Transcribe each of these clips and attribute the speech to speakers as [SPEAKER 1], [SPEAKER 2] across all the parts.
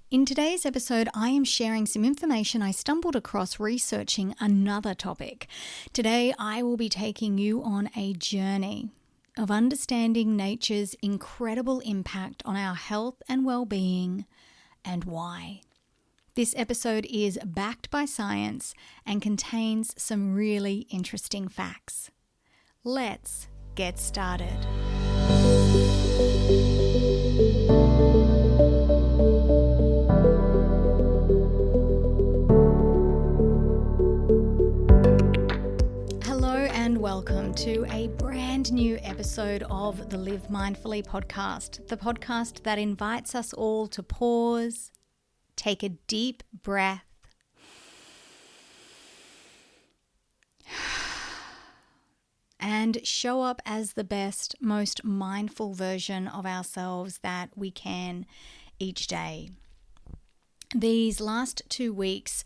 [SPEAKER 1] In today's episode, I am sharing some information I stumbled across researching another topic. Today, I will be taking you on a journey of understanding nature's incredible impact on our health and well-being and why. This episode is backed by science and contains some really interesting facts. Let's get started. Welcome to a brand new episode of the Live Mindfully podcast, the podcast that invites us all to pause, take a deep breath, and show up as the best, most mindful version of ourselves that we can each day. These last 2 weeks,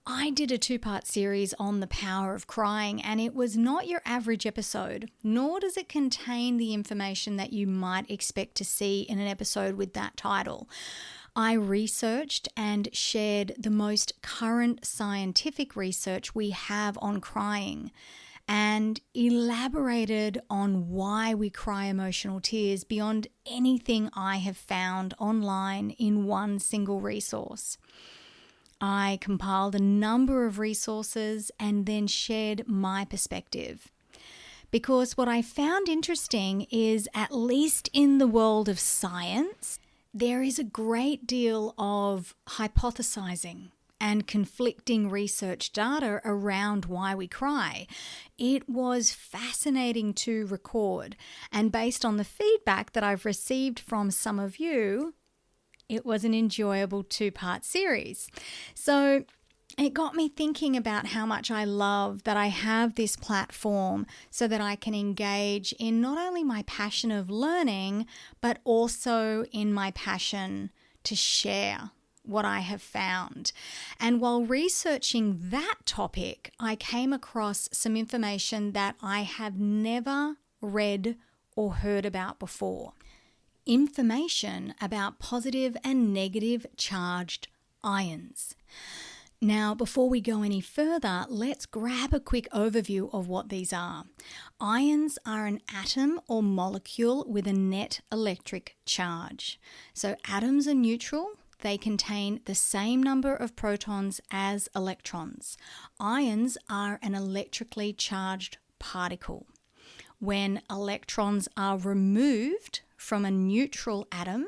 [SPEAKER 1] I did a 2-part series on the power of crying, and it was not your average episode, nor does it contain the information that you might expect to see in an episode with that title. I researched and shared the most current scientific research we have on crying and elaborated on why we cry emotional tears beyond anything I have found online in one single resource. I compiled a number of resources and then shared my perspective. Because what I found interesting is, at least in the world of science, there is a great deal of hypothesizing and conflicting research data around why we cry. It was fascinating to record, and based on the feedback that I've received from some of you, it was an enjoyable 2-part series. So it got me thinking about how much I love that I have this platform so that I can engage in not only my passion of learning, but also in my passion to share what I have found. And while researching that topic, I came across some information that I have never read or heard about before. Information about positive and negative charged ions. Now, before we go any further, let's grab a quick overview of what these are. Ions are an atom or molecule with a net electric charge. So atoms are neutral. They contain the same number of protons as electrons. Ions are an electrically charged particle. When electrons are removed from a neutral atom,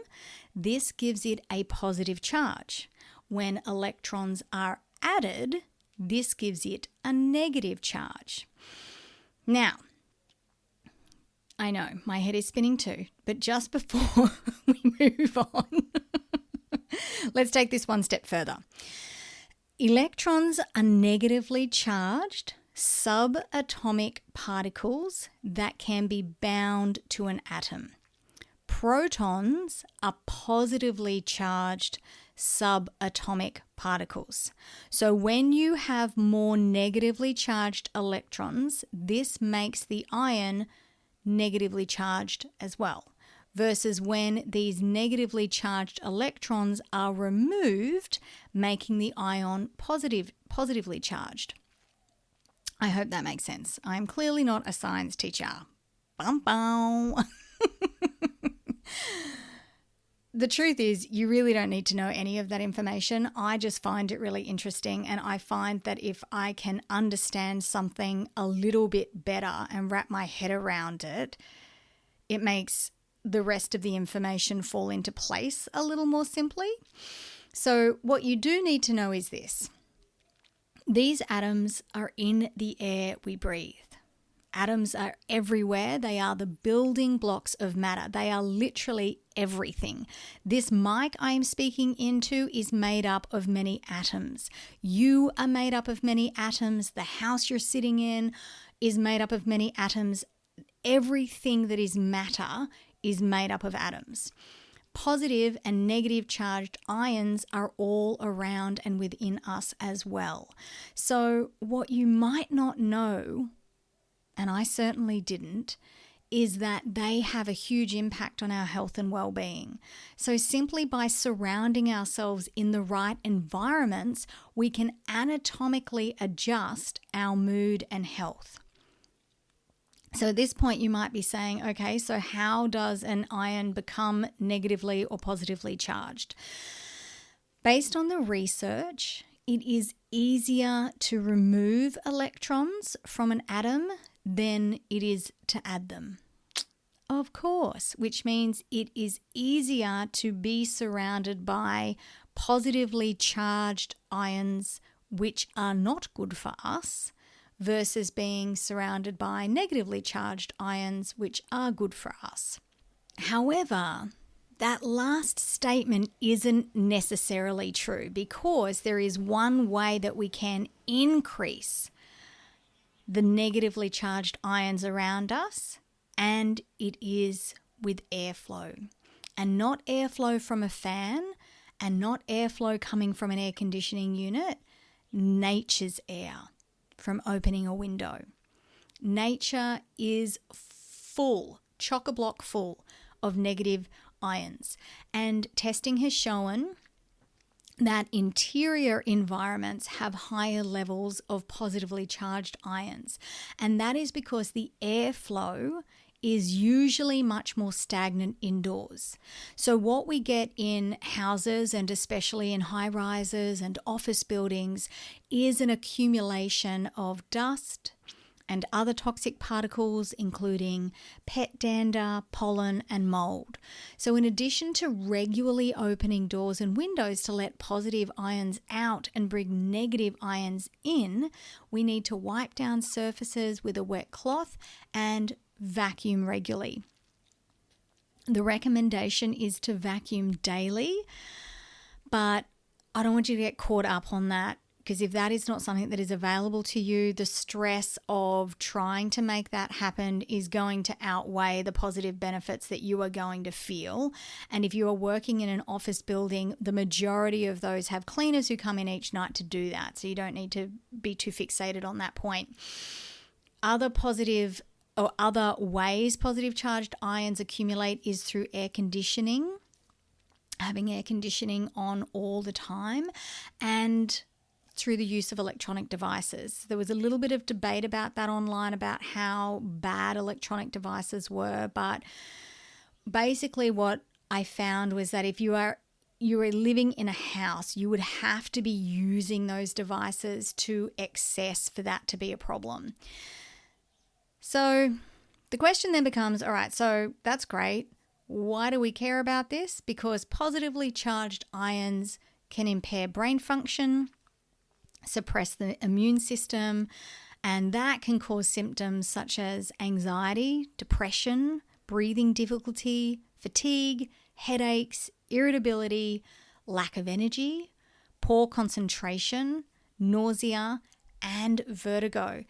[SPEAKER 1] this gives it a positive charge. When electrons are added, this gives it a negative charge. Now, I know my head is spinning too, but just before we move on, let's take this one step further. Electrons are negatively charged subatomic particles that can be bound to an atom. Protons are positively charged subatomic particles. So when you have more negatively charged electrons, this makes the ion negatively charged as well, versus when these negatively charged electrons are removed, making the ion positively charged. I hope that makes sense. I'm clearly not a science teacher. Bum bum. The truth is, you really don't need to know any of that information. I just find it really interesting, and I find that if I can understand something a little bit better and wrap my head around it, it makes the rest of the information fall into place a little more simply. So what you do need to know is this. These atoms are in the air we breathe. Atoms are everywhere. They are the building blocks of matter. They are literally everything. This mic I am speaking into is made up of many atoms. You are made up of many atoms. The house you're sitting in is made up of many atoms. Everything that is matter is made up of atoms. Positive and negative charged ions are all around and within us as well. So what you might not know, and I certainly didn't, is that they have a huge impact on our health and well-being. So simply by surrounding ourselves in the right environments, we can anatomically adjust our mood and health. So at this point, you might be saying, okay, so how does an ion become negatively or positively charged? Based on the research, it is easier to remove electrons from an atom than it is to add them. Of course, which means it is easier to be surrounded by positively charged ions which are not good for us versus being surrounded by negatively charged ions which are good for us. However, that last statement isn't necessarily true, because there is one way that we can increase the negatively charged ions around us, and it is with airflow. And not airflow from a fan, and not airflow coming from an air conditioning unit, nature's air from opening a window. Nature is full, chock-a-block full of negative ions. And testing has shown that interior environments have higher levels of positively charged ions. And that is because the airflow is usually much more stagnant indoors. So what we get in houses, and especially in high rises and office buildings, is an accumulation of dust and other toxic particles, including pet dander, pollen, and mold. So in addition to regularly opening doors and windows to let positive ions out and bring negative ions in, we need to wipe down surfaces with a wet cloth and vacuum regularly. The recommendation is to vacuum daily, but I don't want you to get caught up on that, because if that is not something that is available to you, the stress of trying to make that happen is going to outweigh the positive benefits that you are going to feel. And if you are working in an office building, the majority of those have cleaners who come in each night to do that. So you don't need to be too fixated on that point. Other ways positive charged ions accumulate is through air conditioning, having air conditioning on all the time, and through the use of electronic devices. There was a little bit of debate about that online, about how bad electronic devices were, but basically what I found was that if you are living in a house, you would have to be using those devices to excess for that to be a problem. So the question then becomes, all right, so that's great. Why do we care about this? Because positively charged ions can impair brain function, suppress the immune system, and that can cause symptoms such as anxiety, depression, breathing difficulty, fatigue, headaches, irritability, lack of energy, poor concentration, nausea, and vertigo.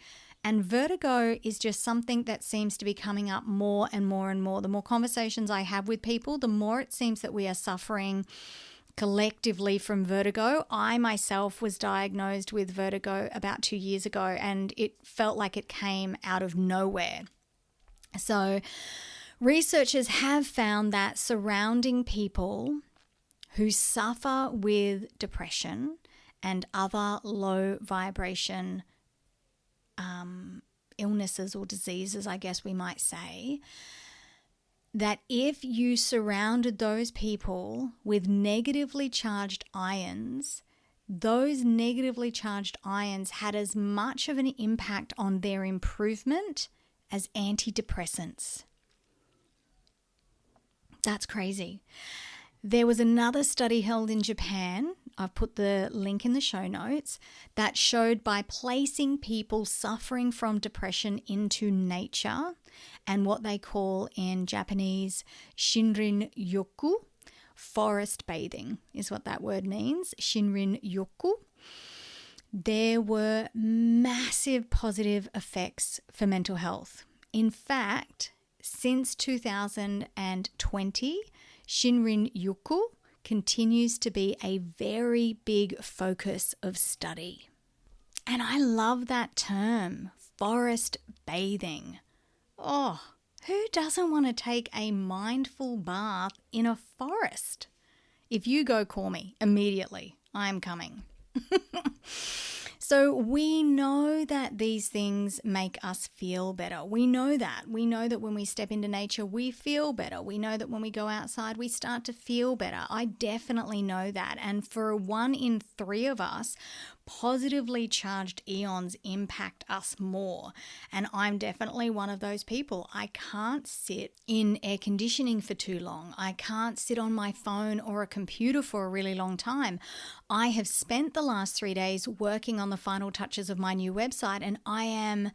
[SPEAKER 1] And vertigo is just something that seems to be coming up more and more and more. The more conversations I have with people, the more it seems that we are suffering collectively from vertigo. I myself was diagnosed with vertigo about 2 years ago, and it felt like it came out of nowhere. So researchers have found that surrounding people who suffer with depression and other low vibration illnesses or diseases, I guess we might say, that if you surrounded those people with negatively charged ions, those negatively charged ions had as much of an impact on their improvement as antidepressants. That's crazy. There was another study held in Japan, I've put the link in the show notes, that showed by placing people suffering from depression into nature and what they call in Japanese Shinrin-yoku, forest bathing is what that word means, Shinrin-yoku, there were massive positive effects for mental health. In fact, since 2020, Shinrin-yoku continues to be a very big focus of study. And I love that term, forest bathing. Oh, Who doesn't want to take a mindful bath in a forest? If you go, call me immediately. I'm coming. So we know that these things make us feel better. We know that. We know that when we step into nature, we feel better. We know that when we go outside, we start to feel better. I definitely know that. And for 1 in 3 of us, positively charged eons impact us more. And I'm definitely one of those people. I can't sit in air conditioning for too long. I can't sit on my phone or a computer for a really long time. I have spent the last 3 days working on the final touches of my new website, and I am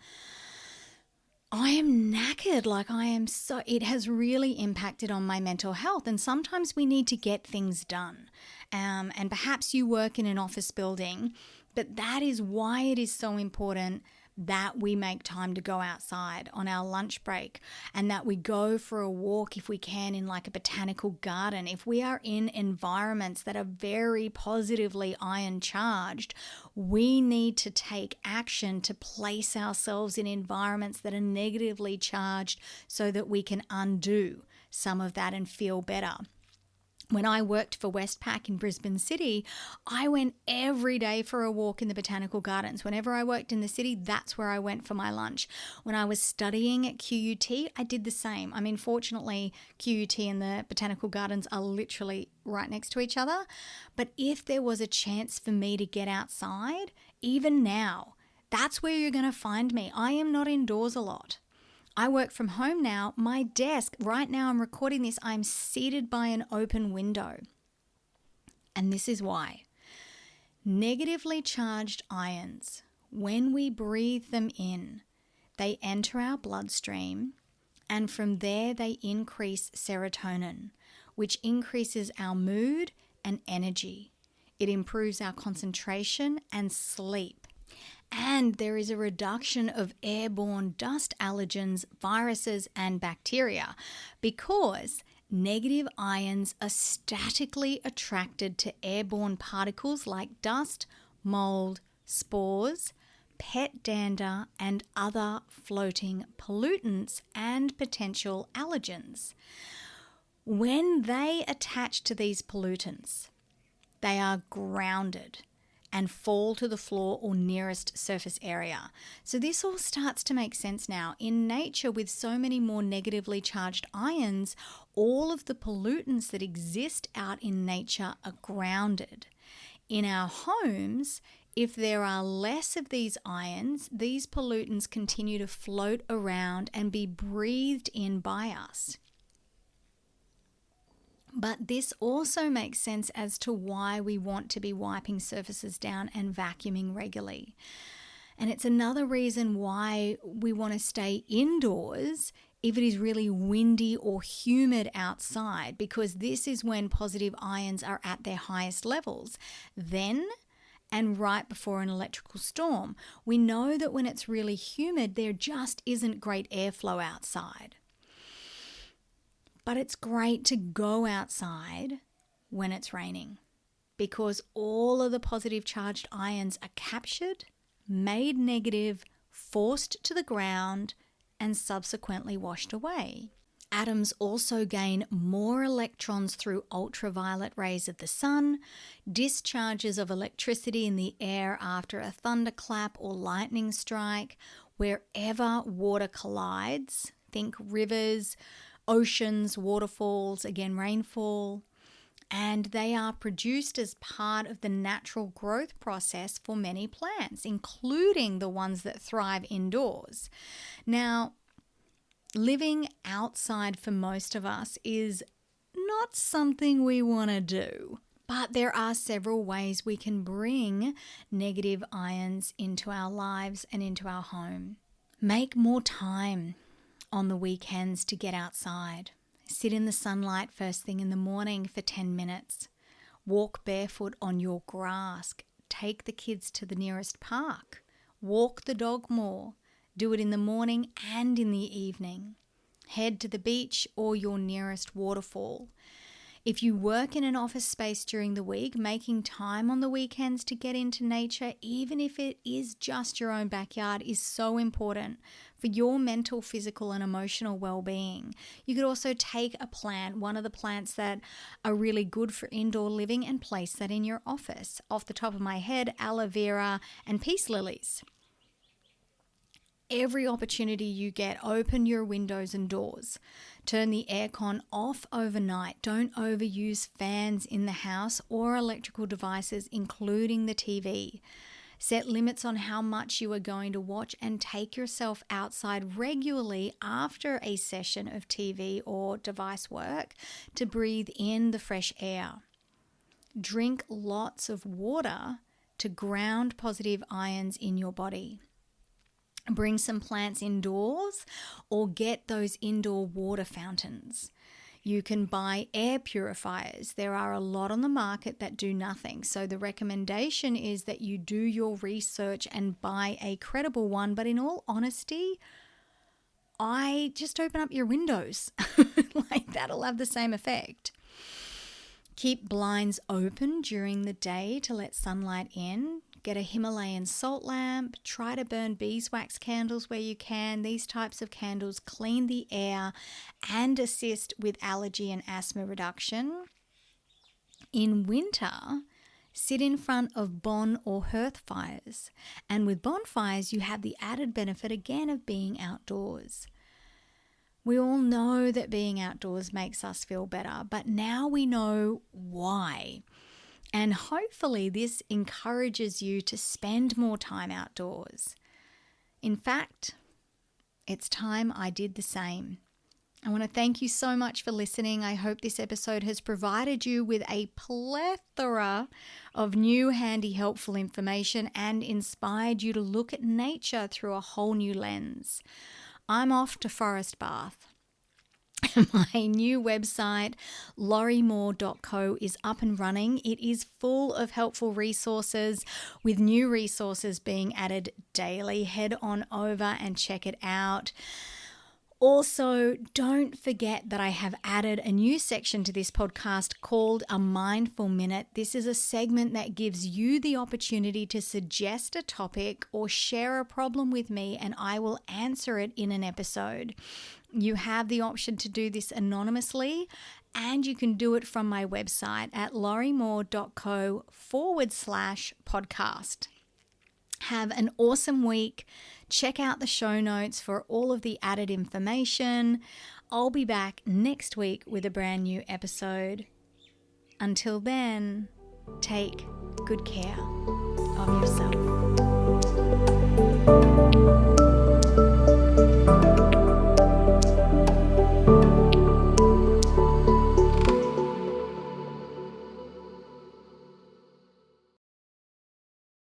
[SPEAKER 1] knackered. It has really impacted on my mental health. And sometimes we need to get things done. And perhaps you work in an office building, but that is why it is so important that we make time to go outside on our lunch break, and that we go for a walk if we can in like a botanical garden. If we are in environments that are very positively ion charged, we need to take action to place ourselves in environments that are negatively charged so that we can undo some of that and feel better. When I worked for Westpac in Brisbane City, I went every day for a walk in the botanical gardens. Whenever I worked in the city, that's where I went for my lunch. When I was studying at QUT, I did the same. I mean, fortunately, QUT and the botanical gardens are literally right next to each other. But if there was a chance for me to get outside, even now, that's where you're going to find me. I am not indoors a lot. I work from home now. My desk, right now I'm recording this, I'm seated by an open window. And this is why. Negatively charged ions, when we breathe them in, they enter our bloodstream, and from there they increase serotonin, which increases our mood and energy. It improves our concentration and sleep. And there is a reduction of airborne dust allergens, viruses, and bacteria, because negative ions are statically attracted to airborne particles like dust, mold, spores, pet dander, and other floating pollutants and potential allergens. When they attach to these pollutants, they are grounded and fall to the floor or nearest surface area. So this all starts to make sense now. In nature, with so many more negatively charged ions, all of the pollutants that exist out in nature are grounded. In our homes, if there are less of these ions, these pollutants continue to float around and be breathed in by us. But this also makes sense as to why we want to be wiping surfaces down and vacuuming regularly. And it's another reason why we want to stay indoors if it is really windy or humid outside, because this is when positive ions are at their highest levels. Then, and right before an electrical storm, we know that when it's really humid, there just isn't great airflow outside. But it's great to go outside when it's raining, because all of the positive charged ions are captured, made negative, forced to the ground, and subsequently washed away. Atoms also gain more electrons through ultraviolet rays of the sun, discharges of electricity in the air after a thunderclap or lightning strike, wherever water collides, think rivers, oceans, waterfalls, again rainfall, and they are produced as part of the natural growth process for many plants, including the ones that thrive indoors. Now, living outside for most of us is not something we want to do, but there are several ways we can bring negative ions into our lives and into our home. Make more time on the weekends to get outside. Sit in the sunlight first thing in the morning for 10 minutes. Walk barefoot on your grass. Take the kids to the nearest park. Walk the dog more. Do it in the morning and in the evening. Head to the beach or your nearest waterfall. If you work in an office space during the week, making time on the weekends to get into nature, even if it is just your own backyard, is so important for your mental, physical, and emotional well-being. You could also take a plant, one of the plants that are really good for indoor living, and place that in your office. Off the top of my head, aloe vera and peace lilies. Every opportunity you get, open your windows and doors. Turn the aircon off overnight. Don't overuse fans in the house or electrical devices, including the TV. Set limits on how much you are going to watch and take yourself outside regularly after a session of TV or device work to breathe in the fresh air. Drink lots of water to ground positive ions in your body. Bring some plants indoors or get those indoor water fountains. You can buy air purifiers. There are a lot on the market that do nothing. So the recommendation is that you do your research and buy a credible one. But in all honesty, I just open up your windows. Like that'll have the same effect. Keep blinds open during the day to let sunlight in. Get a Himalayan salt lamp. Try to burn beeswax candles where you can. These types of candles clean the air and assist with allergy and asthma reduction. In winter, sit in front of bon or hearth fires. And with bonfires, you have the added benefit again of being outdoors. We all know that being outdoors makes us feel better, but now we know why. And hopefully this encourages you to spend more time outdoors. In fact, it's time I did the same. I want to thank you so much for listening. I hope this episode has provided you with a plethora of new, handy, helpful information and inspired you to look at nature through a whole new lens. I'm off to Forest Bath. My new website, lauriemore.co, is up and running. It is full of helpful resources with new resources being added daily. Head on over and check it out. Also, don't forget that I have added a new section to this podcast called A Mindful Minute. This is a segment that gives you the opportunity to suggest a topic or share a problem with me, and I will answer it in an episode. You have the option to do this anonymously, and you can do it from my website at lauriemore.co/podcast. Have an awesome week. Check out the show notes for all of the added information. I'll be back next week with a brand new episode. Until then, take good care of yourself.